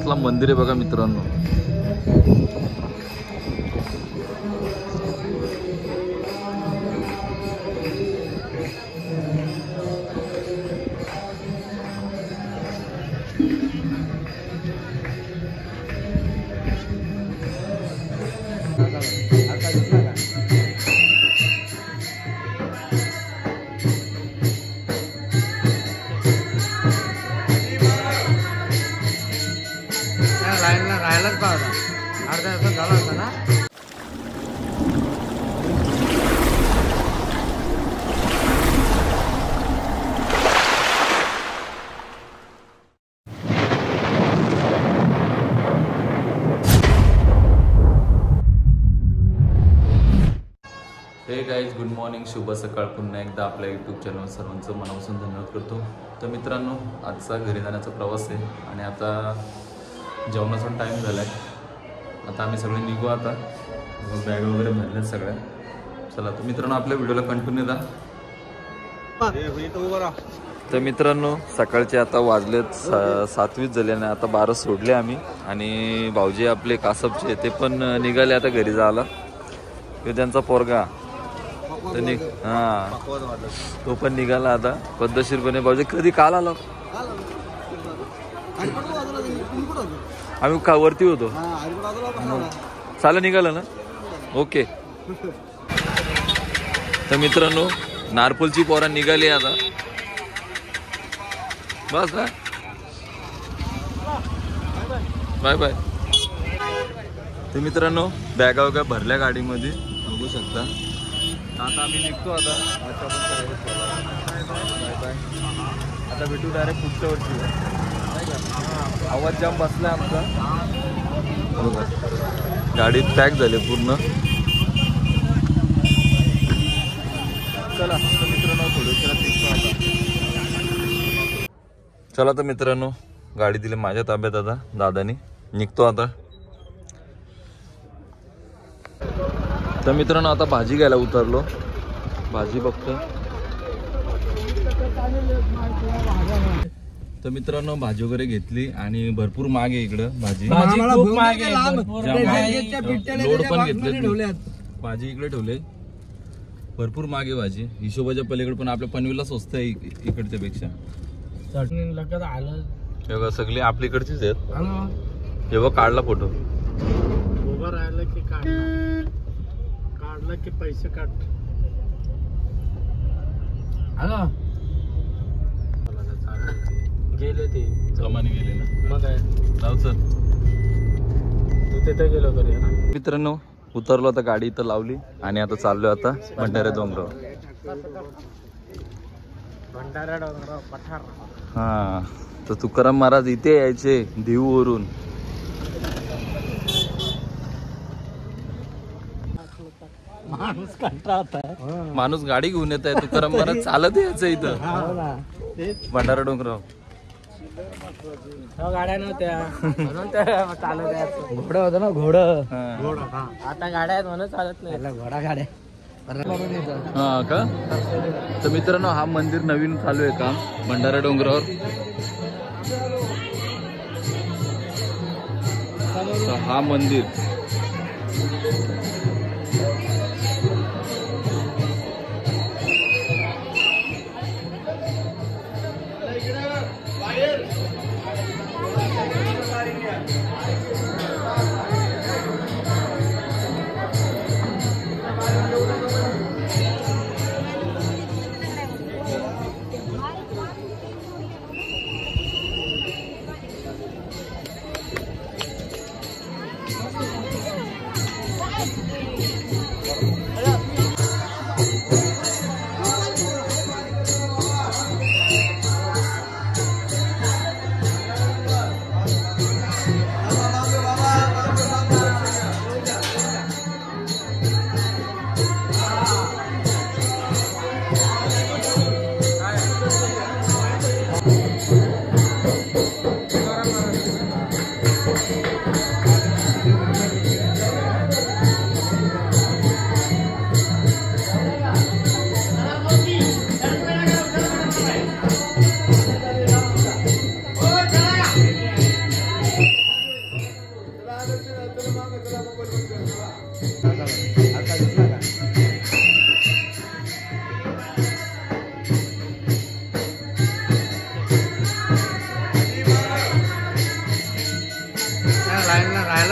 कसला मंदिर आहे बघा मित्रांनो. लाईनला राहायलाच पाहिजे. अर्धा तास झाला होता ना. हे गाईज, गुड मॉर्निंग, शुभ सकाळ. पुन्हा एकदा आपल्या यूट्यूब चॅनल सर्वांचं मनापासून धन्यवाद करतो. तर मित्रांनो, आजचा घरी जाण्याचा प्रवास आहे आणि आता जेवणाचा टाईम झाला आहे. आता आम्ही सगळे निघू. आता बॅग वगैरे भरल्यात सगळ्या. चला तर मित्रांनो, आपल्या व्हिडिओला कंटिन्यू द्या. तर मित्रांनो, सकाळचे आता वाजलेत 7:20 झाले आणि आता 12 सोडले आम्ही. आणि भाऊजी आपले कासपचे ते पण निघाले आता घरी जायला. तो त्यांचा पोरगा तो पण निघाला आता पद्धतशीरपणे. भाऊजी कधी काल आलो आम्ही, का वरती होतो. चालेल, निघालं ना. ओके. तर मित्रांनो, नारपोलची पोरा निघाली आता. बस ना, बाय बाय. तर मित्रांनो, बॅगा वगैरे भरल्या गाडीमध्ये बघू शकता. आता आम्ही निघतो. आता बाय बाय. आता भेटू डायरेक्ट पुढच्या वर्षी. आवाज जाम बसला आमचा. बरोबर, गाडीत पॅक झाले पूर्ण. चला तर मित्रांनो, थोडं निघतो आता. चला तर मित्रांनो, गाडी दिली माझ्या ताब्यात आता दादानी. निघतो आता. तर मित्रांनो, आता भाजी घ्यायला उतरलो. भाजी बघतो. तर मित्रांनो, भाजी वगैरे घेतली आणि भरपूर माग आहे इकडं. भाजी लोड पण घेतले. भाजी इकडे ठेवले. भरपूर माग आहे भाजी. हिशोबाच्या पलीकडे पण आपल्या पनवेलला स्वस्त आहे इकडच्या पेक्षा. हे बघा, सगळे आपल्याकडचीच आहेत. हे बघ, काढला फोटो. उभं राहिलं की काढलं की पैसे काढ. गेले ते जमाने गेले ना. मग काय लावचं तू तिथे गेलो तरी ना. मित्रांनो, उतरलो आता. गाडी इथं लावली आणि आता चाललोय आता भंडारा डोंगराव. भंडारा डोंगराव पठार. हा, तर तुकाराम महाराज इथे यायचे देहूवरून. माणूस कंटाळत आहे. माणूस गाडी घेऊन येत आहे. तुकाराम महाराज चालत यायचं इथं भंडारा डोंगराव. गाड्या नव्हत्या म्हणून चालत यायचं. घोडं होतं ना, घोडं. आता गाड्या आहेत म्हणून चालत नाही. घोडा गाड्या. हा का. तर मित्रांनो, हा मंदिर नवीन चालू आहे काम भंडारा डोंगरावर. हा मंदिर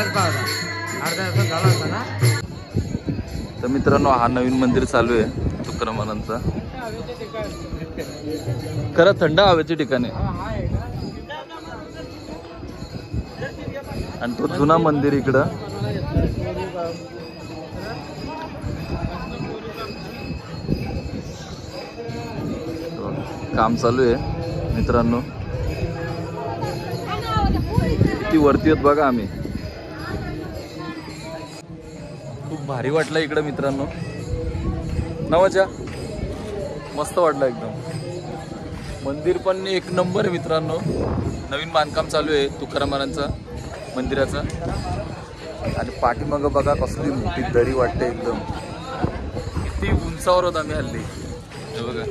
सारखा होता, अर्धा तास झाला होता ना. तर मित्रांनो हा नवीन मंदिर चालू आहे तुकारामांचा. खरं थंड हवेचे ठिकाणी आणि तो जुना मंदिर इकडं. काम चालू आहे मित्रांनो. ती वरती आहेत बघा. आम्ही खूप भारी वाटलं इकडं मित्रांनो. नवाच्या मस्त वाटलं एकदम. मंदिर पण एक नंबर आहे मित्रांनो. नवीन बांधकाम चालू आहे तुकारामांचा मंदिराचा. आणि पाठीमागं बघा कसली मोठी दरी वाटते एकदम. किती उंचावर होत आम्ही हल्ली. हे बघा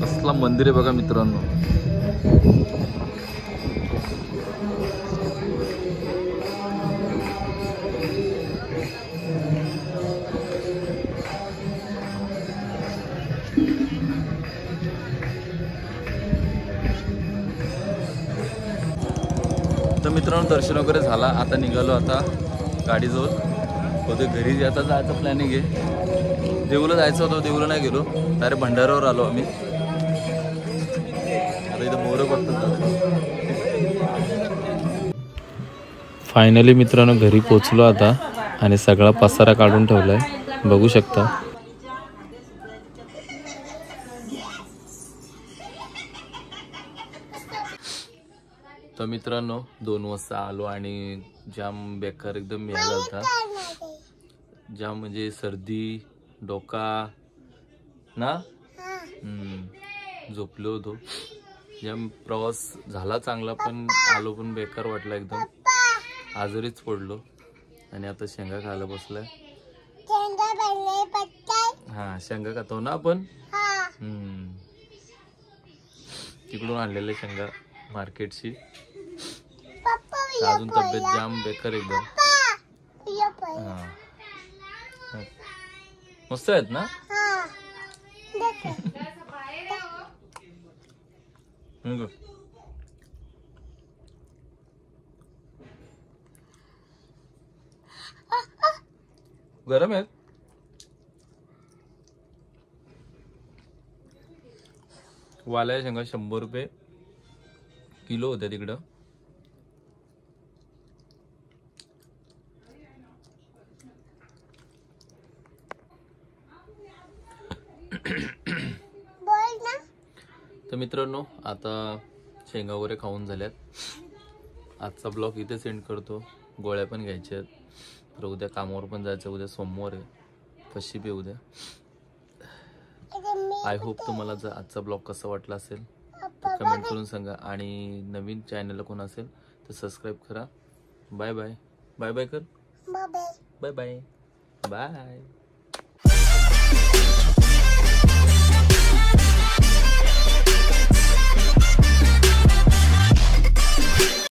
कसला मंदिर आहे बघा मित्रांनो. तर मित्रांनो दर्शन वगैरे झाला. आता निघालो आता गाडीजवळ होते घरी. आता जायचं प्लॅनिंग आहे. देऊला जायचं होतं, देऊला नाही गेलो. डायरेक्ट भंडाऱ्यावर आलो आम्ही. आता इथं मोरं बघतात. फायनली मित्रांनो घरी पोचलो आता आणि सगळा पसारा काढून ठेवलाय बघू शकता. तर मित्रांनो 2 वाजता आलो आणि जाम बेकार एकदम मिळाला होता. जाम म्हणजे सर्दी डोका ना. झोपलो होतो. जाम प्रवास झाला चांगला पण आलो पण बेकार वाटला एकदम. आजारीच पडलो आणि आता शेंगा खायला बसलाय. हा शेंगा खातो ना आपण. तिकडून आणलेल्या शेंगा मार्केटची. अजून तब्येत जाम बेकार एकदम. हा मस्त आहेत ना. गरम आहेत. वाल्या शेंगा 100 रुपये किलो होत्या तिकडं. तर मित्रांनो आता शेंगा वगैरे खाऊन झाल्यात. आजचा ब्लॉग इथे सेंड करतो. गोळ्या पण घ्यायच्या आहेत. तर उद्या कामावर पण जायचं. उद्या सोमवार आहे. पश्चिम आहे उद्या. आय होप तुम्हाला जर आजचा ब्लॉग कसा वाटला असेल तर कमेंट करून सांगा. आणि नवीन चॅनलला कोण असेल तर सबस्क्राईब करा. Bye bye. बाय बाय कर. Bye bye. बाय.